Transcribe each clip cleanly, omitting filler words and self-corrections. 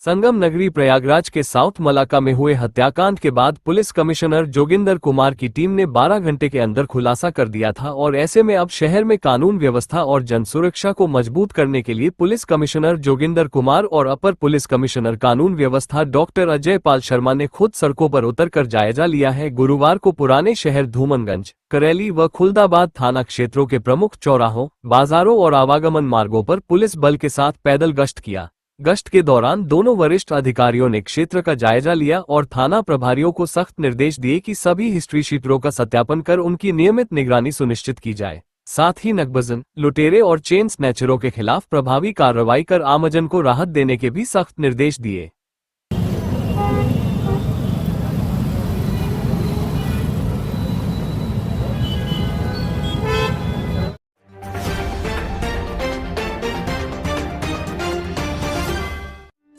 संगम नगरी प्रयागराज के south Malacca में हुए हत्याकांड के बाद पुलिस कमिश्नर जोगिंदर कुमार की टीम ने 12 घंटे के अंदर खुलासा कर दिया था और ऐसे में अब शहर में कानून व्यवस्था और जन सुरक्षा को मजबूत करने के लिए पुलिस कमिश्नर जोगिंदर कुमार और अपर पुलिस कमिश्नर कानून व्यवस्था डॉक्टर अजय पाल शर्मा ने खुद सड़कों पर उतरकर जायजा लिया है। गुरुवार को पुराने शहर धूमनगंज, करेली व खुलदाबाद थाना क्षेत्रों के प्रमुख चौराहों, बाजारों और आवागमन मार्गों पर पुलिस बल के साथ पैदल गश्त किया। गश्त के दौरान दोनों वरिष्ठ अधिकारियों ने क्षेत्र का जायजा लिया और थाना प्रभारियों को सख्त निर्देश दिए कि सभी हिस्ट्री शीटरों का सत्यापन कर उनकी नियमित निगरानी सुनिश्चित की जाए। साथ ही नकबजन, लुटेरे और चेन स्नैचरों के खिलाफ प्रभावी कार्रवाई कर आमजन को राहत देने के भी सख्त निर्देश दिए।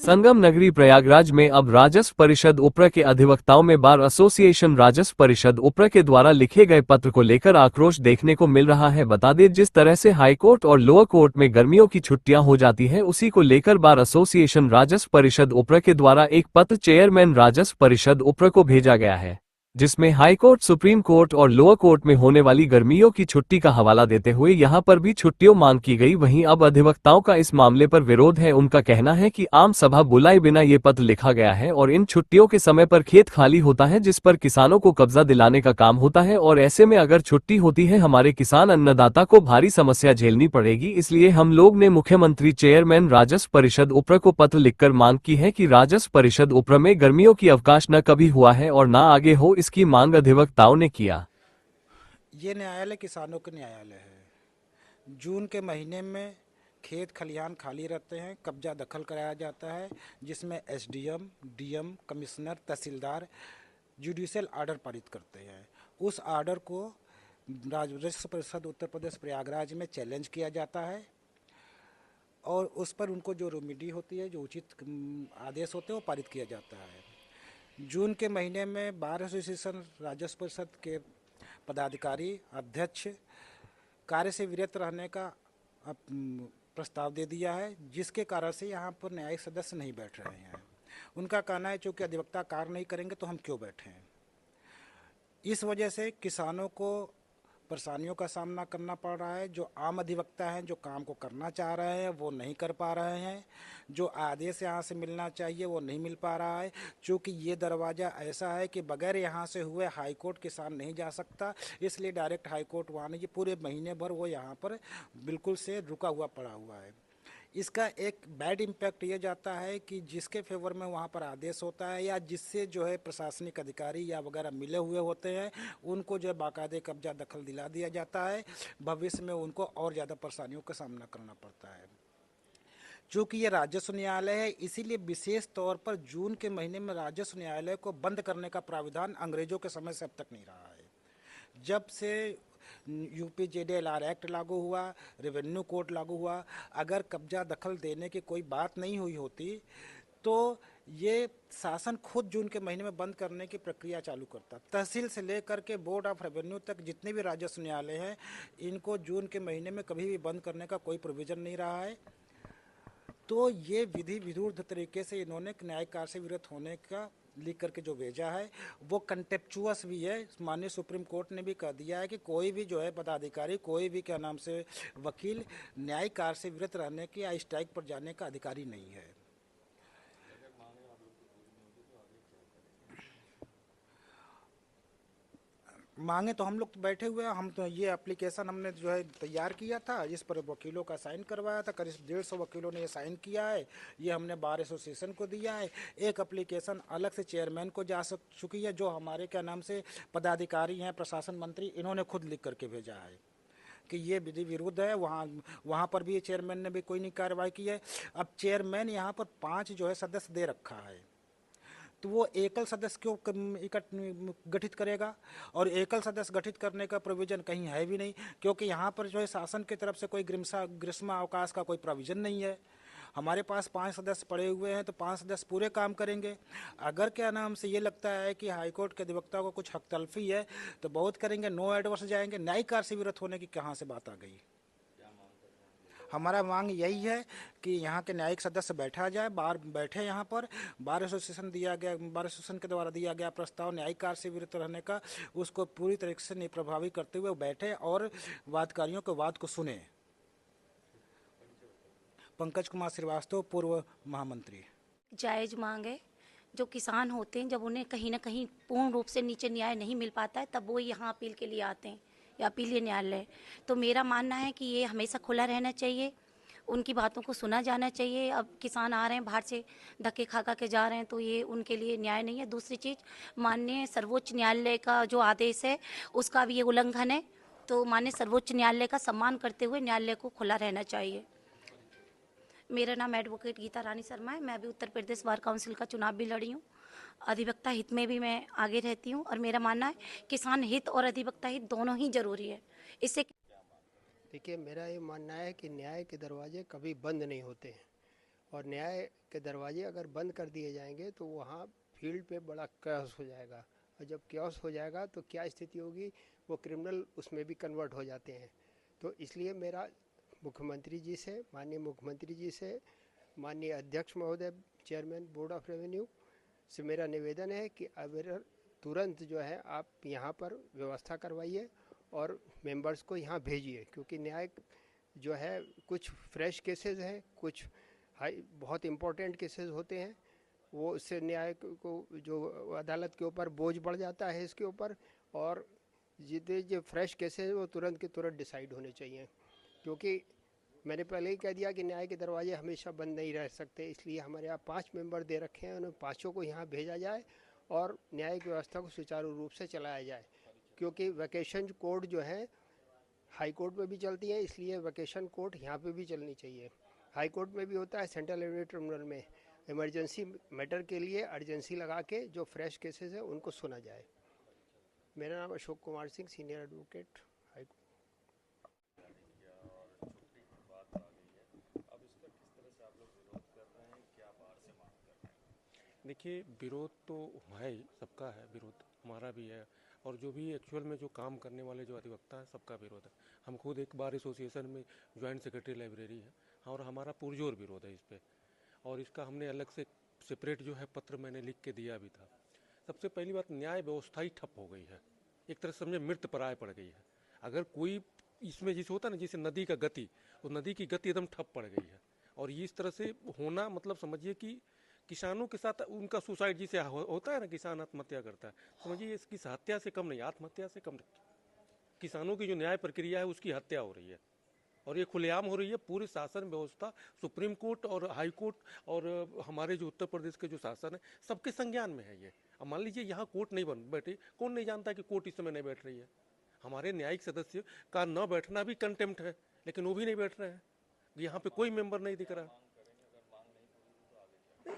संगम नगरी प्रयागराज में अब राजस्व परिषद उप्र के अधिवक्ताओं में बार एसोसिएशन राजस्व परिषद उप्र के द्वारा लिखे गए पत्र को लेकर आक्रोश देखने को मिल रहा है। बता दें, जिस तरह से हाईकोर्ट और लोअर कोर्ट में गर्मियों की छुट्टियां हो जाती है, उसी को लेकर बार एसोसिएशन राजस्व परिषद उप्र के द्वारा एक पत्र चेयरमैन राजस्व परिषद उप्र को भेजा गया है, जिसमें हाईकोर्ट, सुप्रीम कोर्ट और लोअर कोर्ट में होने वाली गर्मियों की छुट्टी का हवाला देते हुए यहां पर भी छुट्टियों मांग की गई। वहीं अब अधिवक्ताओं का इस मामले पर विरोध है। उनका कहना है कि आम सभा बुलाए बिना ये पत्र लिखा गया है और इन छुट्टियों के समय पर खेत खाली होता है, जिस पर किसानों को कब्जा दिलाने का काम होता है और ऐसे में अगर छुट्टी होती है, हमारे किसान अन्नदाता को भारी समस्या झेलनी पड़ेगी। इसलिए हम लोग ने मुख्यमंत्री चेयरमैन राजस्व परिषद उप्र को पत्र लिखकर मांग की है कि राजस्व परिषद उप्र में गर्मियों की अवकाश न कभी हुआ है और न आगे हो, इसकी मांग अधिवक्ताओं ने किया। ये न्यायालय किसानों का न्यायालय है। जून के महीने में खेत खलिहान खाली रहते हैं, कब्जा दखल कराया जाता है, जिसमें एसडीएम, डीएम, कमिश्नर, तहसीलदार जुडिशियल ऑर्डर पारित करते हैं। उस ऑर्डर को राजस्व परिषद उत्तर प्रदेश प्रयागराज में चैलेंज किया जाता है और उस पर उनको जो रेमेडी होती है, जो उचित आदेश होते हैं, वो पारित किया जाता है। जून के महीने में बार एसोसिएशन राजस्व परिषद के पदाधिकारी अध्यक्ष कार्य से विरत रहने का प्रस्ताव दे दिया है, जिसके कारण से यहाँ पर न्यायिक सदस्य नहीं बैठ रहे हैं। उनका कहना है, चूँकि अधिवक्ता कार्य नहीं करेंगे तो हम क्यों बैठें। इस वजह से किसानों को परेशानियों का सामना करना पड़ रहा है। जो आम अधिवक्ता हैं, जो काम को करना चाह रहे हैं, वो नहीं कर पा रहे हैं। जो आदेश यहाँ से मिलना चाहिए वो नहीं मिल पा रहा है, क्योंकि ये दरवाज़ा ऐसा है कि बगैर यहाँ से हुए हाई कोर्ट किसान नहीं जा सकता। इसलिए डायरेक्ट हाई कोर्ट वहाँ नहीं, पूरे महीने भर वो यहाँ पर बिल्कुल से रुका हुआ पड़ा हुआ है। इसका एक बैड इम्पैक्ट ये जाता है कि जिसके फेवर में वहाँ पर आदेश होता है या जिससे जो है प्रशासनिक अधिकारी या वगैरह मिले हुए होते हैं, उनको जो है बाकायदे कब्जा दखल दिला दिया जाता है। भविष्य में उनको और ज़्यादा परेशानियों का सामना करना पड़ता है। चूँकि ये राजस्व न्यायालय है, इसीलिए विशेष तौर पर जून के महीने में राजस्व न्यायालय को बंद करने का प्राविधान अंग्रेजों के समय से अब तक नहीं रहा है। जब से यूपी जेडीएलआर एक्ट लागू हुआ, रेवेन्यू कोड लागू हुआ, अगर कब्जा दखल देने की कोई बात नहीं हुई होती तो ये शासन खुद जून के महीने में बंद करने की प्रक्रिया चालू करता। तहसील से लेकर के बोर्ड ऑफ रेवेन्यू तक जितने भी राजस्व न्यायालय हैं, इनको जून के महीने में कभी भी बंद करने का कोई प्रोविज़न नहीं रहा है। तो ये विधि विरुद्ध तरीके से इन्होंने न्यायिक कार्य से विरत होने का लिख करके जो भेजा है वो कंटेप्चुअस भी है। माननीय सुप्रीम कोर्ट ने भी कह दिया है कि कोई भी जो है पदाधिकारी, कोई भी क्या नाम से वकील न्यायिक कार्य से विरत रहने की या स्ट्राइक पर जाने का अधिकारी नहीं है। मांगे तो हम लोग तो बैठे हुए हैं। हम तो ये एप्लीकेशन हमने जो है तैयार किया था, इस पर वकीलों का साइन करवाया था। करीब 150 वकीलों ने ये साइन किया है। ये हमने बार एसोसिएशन को दिया है। एक एप्लीकेशन अलग से चेयरमैन को जा चुकी है, जो हमारे क्या नाम से पदाधिकारी हैं, प्रशासन मंत्री, इन्होंने खुद लिख करके भेजा है कि ये विधि विरुद्ध है। वहाँ पर भी चेयरमैन ने भी कोई नहीं कार्रवाई की है। अब चेयरमैन यहाँ पर 5 जो है सदस्य दे रखा है, तो वो एकल सदस्य क्यों गठित करेगा। और एकल सदस्य गठित करने का प्रोविज़न कहीं है भी नहीं, क्योंकि यहाँ पर जो है शासन की तरफ से कोई ग्रीष्म अवकाश का कोई प्रोविज़न नहीं है। हमारे पास 5 सदस्य पड़े हुए हैं, तो 5 सदस्य पूरे काम करेंगे। अगर क्या नाम से ये लगता है कि हाईकोर्ट के अधिवक्ता को कुछ हक तलफी है तो बहुत करेंगे, नो एडवर्स जाएंगे। न्यायिक कार्य से विरत होने की कहाँ से बात आ गई। हमारा मांग यही है कि यहाँ के न्यायिक सदस्य बैठा जाए, बार बैठे यहाँ पर। बार एसोसिएशन के द्वारा दिया गया प्रस्ताव न्यायिक कार्य से विरत रहने का, उसको पूरी तरीके से निप्रभावी करते हुए बैठे और वादकारियों के वाद को सुने। पंकज कुमार श्रीवास्तव, पूर्व महामंत्री। जायज मांग है। जो किसान होते हैं, जब उन्हें कहीं ना कहीं पूर्ण रूप से नीचे न्याय नहीं मिल पाता है, तब वो यहाँ अपील के लिए आते हैं या अपीलीय न्यायालय। तो मेरा मानना है कि ये हमेशा खुला रहना चाहिए, उनकी बातों को सुना जाना चाहिए। अब किसान आ रहे हैं बाहर से, धक्के खा के जा रहे हैं, तो ये उनके लिए न्याय नहीं है। दूसरी चीज़, माननीय सर्वोच्च न्यायालय का जो आदेश है उसका भी ये उल्लंघन है। तो माननीय सर्वोच्च न्यायालय का सम्मान करते हुए न्यायालय को खुला रहना चाहिए। मेरा नाम एडवोकेट गीता रानी शर्मा है। मैं अभी उत्तर प्रदेश बार काउंसिल का चुनाव भी लड़ी हूँ। अधिवक्ता हित में भी मैं आगे रहती हूँ और मेरा मानना है किसान हित और अधिवक्ता हित दोनों ही जरूरी है। इससे देखिए, मेरा ये मानना है कि न्याय के दरवाजे कभी बंद नहीं होते हैं, और न्याय के दरवाजे अगर बंद कर दिए जाएंगे तो वहाँ फील्ड पे बड़ा कैओस हो जाएगा, और जब कैओस हो जाएगा तो क्या स्थिति होगी, वो क्रिमिनल उसमें भी कन्वर्ट हो जाते हैं। तो इसलिए मेरा मुख्यमंत्री जी से, माननीय मुख्यमंत्री जी से, माननीय अध्यक्ष महोदय, चेयरमैन बोर्ड ऑफ रेवेन्यू से मेरा निवेदन है कि अब तुरंत जो है आप यहाँ पर व्यवस्था करवाइए और मेंबर्स को यहाँ भेजिए, क्योंकि न्याय जो है कुछ फ्रेश केसेस हैं, कुछ बहुत इम्पोर्टेंट केसेस होते हैं, वो उससे न्याय को जो अदालत के ऊपर बोझ बढ़ जाता है इसके ऊपर, और जितने जो फ्रेश केसेस वो तुरंत के तुरंत डिसाइड होने चाहिए। क्योंकि मैंने पहले ही कह दिया कि न्याय के दरवाजे हमेशा बंद नहीं रह सकते, इसलिए हमारे यहाँ 5 मेंबर दे रखे हैं, उन 5 को यहाँ भेजा जाए और न्यायिक व्यवस्था को सुचारू रूप से चलाया जाए। क्योंकि वैकेशन कोर्ट जो है हाई कोर्ट में भी चलती है, इसलिए वैकेशन कोर्ट यहाँ पे भी चलनी चाहिए। हाई कोर्ट में भी होता है, सेंट्रल रेवेन्यू ट्रिब्यूनल में इमरजेंसी मैटर के लिए अर्जेंसी लगा के जो फ्रेश केसेस है उनको सुना जाए। मेरा नाम Ashok Kumar Singh, senior advocate, high court. देखिए, विरोध तो है ही, सबका है विरोध, हमारा भी है, और जो भी एक्चुअल में जो काम करने वाले जो अधिवक्ता हैं सबका विरोध है। हम खुद एक बार एसोसिएशन में ज्वाइंट सेक्रेटरी लाइब्रेरी है, और हमारा पुरजोर विरोध है इस पर, और इसका हमने अलग से सेपरेट जो है पत्र मैंने लिख के दिया भी था। सबसे पहली बात, न्याय व्यवस्था ही ठप हो गई है, एक तरह से समझे मृत प्राय पड़ गई है। अगर कोई इसमें जैसे होता है ना, जैसे नदी का गति, तो नदी की गति एकदम ठप पड़ गई है, और ये इस तरह से होना मतलब समझिए कि किसानों के साथ उनका सुसाइड जिसे होता है ना, किसान आत्महत्या करता है, समझिए इसकी हत्या से कम नहीं, आत्महत्या से कम नहीं। किसानों की जो न्याय प्रक्रिया है उसकी हत्या हो रही है, और ये खुलेआम हो रही है। पूरी शासन व्यवस्था, सुप्रीम कोर्ट और हाई कोर्ट और हमारे जो उत्तर प्रदेश के जो शासन है, सबके संज्ञान में है ये। अब मान लीजिए यहाँ कोर्ट नहीं बन बैठी, कौन नहीं जानता कि कोर्ट इस समय नहीं बैठ रही है। हमारे न्यायिक सदस्य का न बैठना भी कंटेम्प्ट है, लेकिन वो भी नहीं बैठ रहे हैं, यहाँ पे कोई मेंबर नहीं दिख रहा।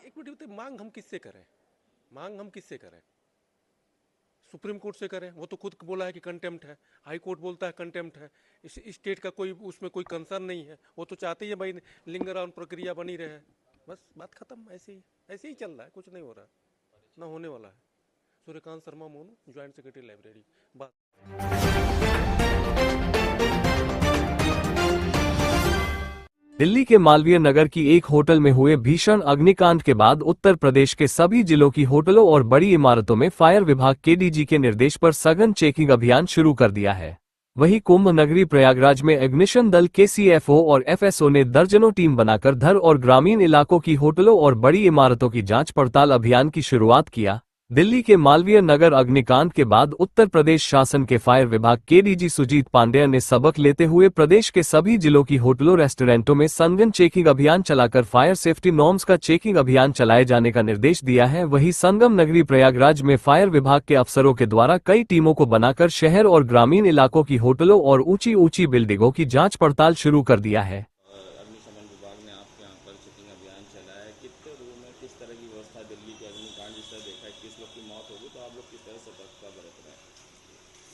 एक मिनट, मांग हम किससे करें? मांग हम किससे करें? सुप्रीम कोर्ट से करें, वो तो खुद बोला है कि कंटेम्प्ट है, हाई कोर्ट बोलता है कंटेम्प्ट है, इस स्टेट का कोई उसमें कोई कंसर्न नहीं है, वो तो चाहते ही है भाई लिंगर ऑन प्रक्रिया बनी रहे, बस बात खत्म। ऐसे ही चल रहा है, कुछ नहीं हो रहा, ना होने वाला है। Suryakant Sharma Monu, joint secretary library. बात दिल्ली के मालवीय नगर की एक होटल में हुए भीषण अग्निकांड के बाद उत्तर प्रदेश के सभी जिलों की होटलों और बड़ी इमारतों में फायर विभाग के डीजी के निर्देश पर सघन चेकिंग अभियान शुरू कर दिया है। वहीं कुंभ नगरी प्रयागराज में अग्निशमन दल के सीएफओ और एफएसओ ने दर्जनों टीम बनाकर धर और ग्रामीण इलाकों की होटलों और बड़ी इमारतों की जांच पड़ताल अभियान की शुरुआत किया। दिल्ली के मालवीय नगर अग्निकांड के बाद उत्तर प्रदेश शासन के फायर विभाग के डीजी सुजीत पांडेय ने सबक लेते हुए प्रदेश के सभी जिलों की होटलों रेस्टोरेंटों में सघन चेकिंग अभियान चलाकर फायर सेफ्टी नॉर्म्स का चेकिंग अभियान चलाए जाने का निर्देश दिया है। वहीं संगम नगरी प्रयागराज में फायर विभाग के अफसरों के द्वारा कई टीमों को बनाकर शहर और ग्रामीण इलाकों की होटलों और ऊंची ऊंची बिल्डिंगों की जांच पड़ताल शुरू कर दिया है। अग्निशमन विभाग ने आपके यहाँ पर चेकिंग अभियान चलाया है, कितने रूम में किस तरह की व्यवस्था? दिल्ली के अग्निकांड जिस तरह देखा है, 21 लोग की मौत होगी, तो आप लोग किस तरह सतर्कता बरत रहे हैं?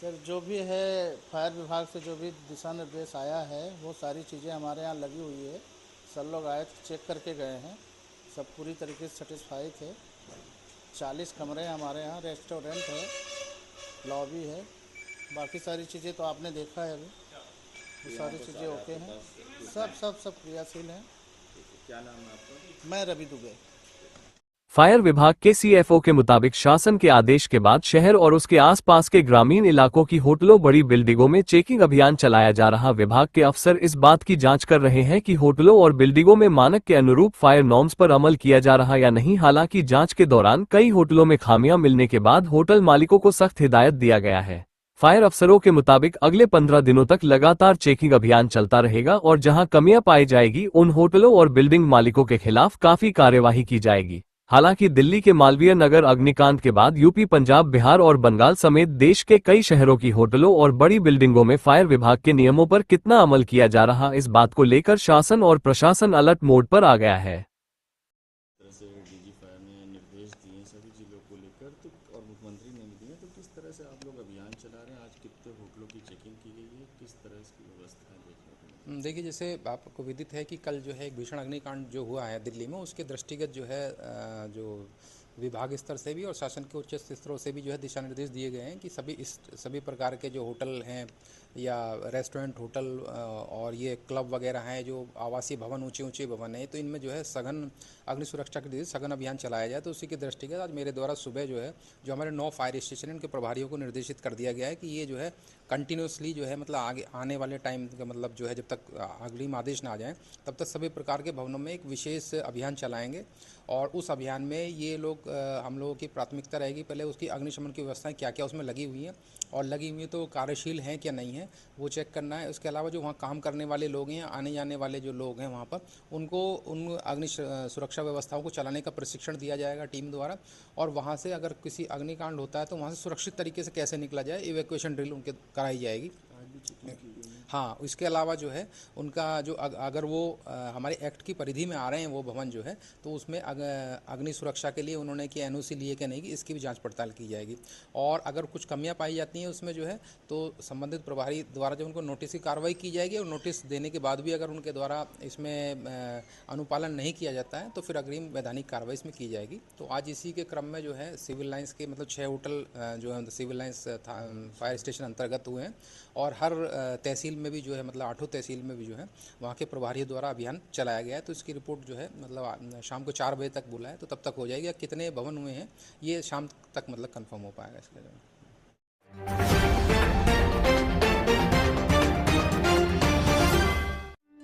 सर, जो भी है फायर विभाग से जो भी दिशा निर्देश आया है वो सारी चीज़ें हमारे यहाँ लगी हुई है। सब लोग आए चेक करके गए हैं, सब पूरी तरीके से सेटिस्फाई थे। 40 कमरे हमारे यहाँ, रेस्टोरेंट है, लॉबी है, बाकी सारी चीज़ें तो आपने देखा है अभी। वो सारी चीज़ें ओके हैं, सब क्रियाशील हैं। क्या नाम है आपका? मैं रवि दुबे। फायर विभाग के सीएफओ के मुताबिक शासन के आदेश के बाद शहर और उसके आसपास के ग्रामीण इलाकों की होटलों बड़ी बिल्डिंगों में चेकिंग अभियान चलाया जा रहा। विभाग के अफसर इस बात की जांच कर रहे हैं कि होटलों और बिल्डिंगों में मानक के अनुरूप फायर नॉर्म्स पर अमल किया जा रहा या नहीं। हालांकि जांच के दौरान कई होटलों में खामियां मिलने के बाद होटल मालिकों को सख्त हिदायत दिया गया है। फायर अफसरों के मुताबिक अगले 15 दिनों तक लगातार चेकिंग अभियान चलता रहेगा और जहां कमियां पाई जाएगी उन होटलों और बिल्डिंग मालिकों के खिलाफ काफी कार्यवाही की जाएगी। हालांकि दिल्ली के मालवीय नगर अग्निकांड के बाद यूपी, पंजाब, बिहार और बंगाल समेत देश के कई शहरों की होटलों और बड़ी बिल्डिंगों में फायर विभाग के नियमों पर कितना अमल किया जा रहा, इस बात को लेकर शासन और प्रशासन अलर्ट मोड पर आ गया है। तरह से डीजी फायर ने निर्देश दिए सभी जिलों को लेकर, तो और मुख्यमंत्री ने भी दिए, तो किस तरह से आप लोग अभियान चला रहे हैं? आज कितने होटलों की चेकिंग की गई है, किस तरह इसकी व्यवस्था है देखने को मिली? देखिए, जैसे आपको विदित है कि कल जो है एक भीषण अग्निकांड जो हुआ है दिल्ली में, उसके दृष्टिगत जो है जो विभाग स्तर से भी और शासन के उच्च स्तरों से भी जो है दिशा निर्देश दिए गए हैं कि सभी प्रकार के जो होटल हैं या रेस्टोरेंट, होटल और ये क्लब वगैरह हैं, जो आवासीय भवन, ऊंचे भवन है, तो इनमें जो है सघन अग्नि सुरक्षा के लिए सघन अभियान चलाया जाए। तो उसी के दृष्टिगत आज मेरे द्वारा सुबह जो है जो हमारे 9 फायर स्टेशन हैं उनके प्रभारियों को निर्देशित कर दिया गया है कि ये जो है कंटिन्यूसली जो है मतलब आगे आने वाले टाइम का मतलब जो है जब तक अग्रिम आदेश ना आ जाए तब तक सभी प्रकार के भवनों में एक विशेष अभियान चलाएंगे। और उस अभियान में ये लोग हम लोगों की प्राथमिकता रहेगी पहले उसकी अग्निशमन की व्यवस्थाएं क्या क्या उसमें लगी हुई हैं और लगी हुई तो कार्यशील हैं क्या नहीं है वो चेक करना है। उसके अलावा जो वहाँ काम करने वाले लोग हैं, आने जाने वाले जो लोग हैं वहाँ पर, उनको उन अग्नि सुरक्षा व्यवस्थाओं को चलाने का प्रशिक्षण दिया जाएगा टीम द्वारा। और वहाँ से अगर किसी अग्निकांड होता है तो वहाँ से सुरक्षित तरीके से कैसे निकला जाए, इवैक्यूएशन ड्रिल उनके कराई जाएगी। हाँ, इसके अलावा जो है उनका जो अगर वो हमारे एक्ट की परिधि में आ रहे हैं वो भवन जो है तो उसमें अग्नि सुरक्षा के लिए उन्होंने कि एनओसी लिए कि नहीं, इसकी भी जांच पड़ताल की जाएगी। और अगर कुछ कमियां पाई जाती हैं उसमें जो है तो संबंधित प्रभारी द्वारा जब उनको नोटिस की कार्रवाई की जाएगी और नोटिस देने के बाद भी अगर उनके द्वारा इसमें अनुपालन नहीं किया जाता है तो फिर अग्रिम वैधानिक कार्रवाई इसमें की जाएगी। तो आज इसी के क्रम में जो है सिविल लाइन्स के मतलब 6 होटल जो है सिविल लाइन्स फायर स्टेशन अंतर्गत हुए हैं और हर तहसील में भी जो है मतलब 8 तहसील में भी जो है वहाँ के प्रभारियों द्वारा अभियान चलाया गया है। तो इसकी रिपोर्ट जो है मतलब शाम को 4 बजे तक बोला है तो तब तक हो जाएगी। कितने भवन हुए हैं ये शाम तक मतलब कंफर्म हो पाएगा इसके लिए।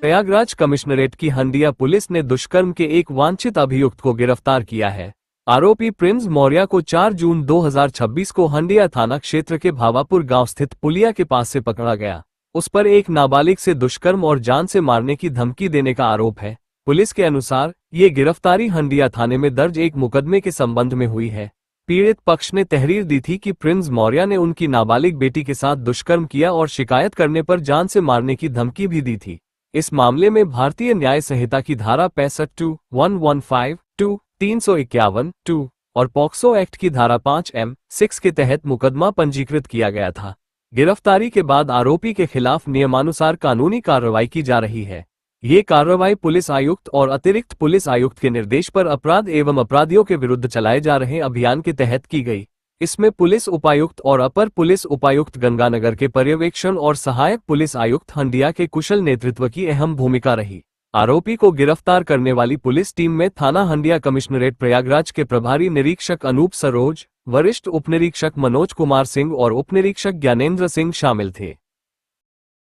प्रयागराज कमिश्नरेट की हंडिया पुलिस ने दुष्कर्म के एक वांछित अभियुक्त को गिरफ्तार किया है। आरोपी प्रिंस मौर्य को 4 जून 2026 को हंडिया थाना क्षेत्र के भावापुर गांव स्थित पुलिया के पास से पकड़ा गया। उस पर एक नाबालिग से दुष्कर्म और जान से मारने की धमकी देने का आरोप है। पुलिस के अनुसार ये गिरफ्तारी हंडिया थाने में दर्ज एक मुकदमे के संबंध में हुई है। पीड़ित पक्ष ने तहरीर दी थी कि प्रिंस मौर्य ने उनकी नाबालिग बेटी के साथ दुष्कर्म किया और शिकायत करने पर जान से मारने की धमकी भी दी थी। इस मामले में भारतीय न्याय संहिता की धारा 65(115)(2), 351(2) और पॉक्सो एक्ट की धारा 5(m)(6) के तहत मुकदमा पंजीकृत किया गया था। गिरफ्तारी के बाद आरोपी के खिलाफ नियमानुसार कानूनी कार्रवाई की जा रही है। ये कार्रवाई पुलिस आयुक्त और अतिरिक्त पुलिस आयुक्त के निर्देश पर अपराध एवं अपराधियों के विरुद्ध चलाए जा रहे अभियान के तहत की गई। इसमें पुलिस उपायुक्त और अपर पुलिस उपायुक्त गंगानगर के पर्यवेक्षण और सहायक पुलिस आयुक्त हंडिया के कुशल नेतृत्व की अहम भूमिका रही। आरोपी को गिरफ्तार करने वाली पुलिस टीम में थाना हंडिया कमिश्नरेट प्रयागराज के प्रभारी निरीक्षक अनूप सरोज, वरिष्ठ उपनिरीक्षक मनोज कुमार सिंह और उपनिरीक्षक ज्ञानेंद्र सिंह शामिल थे।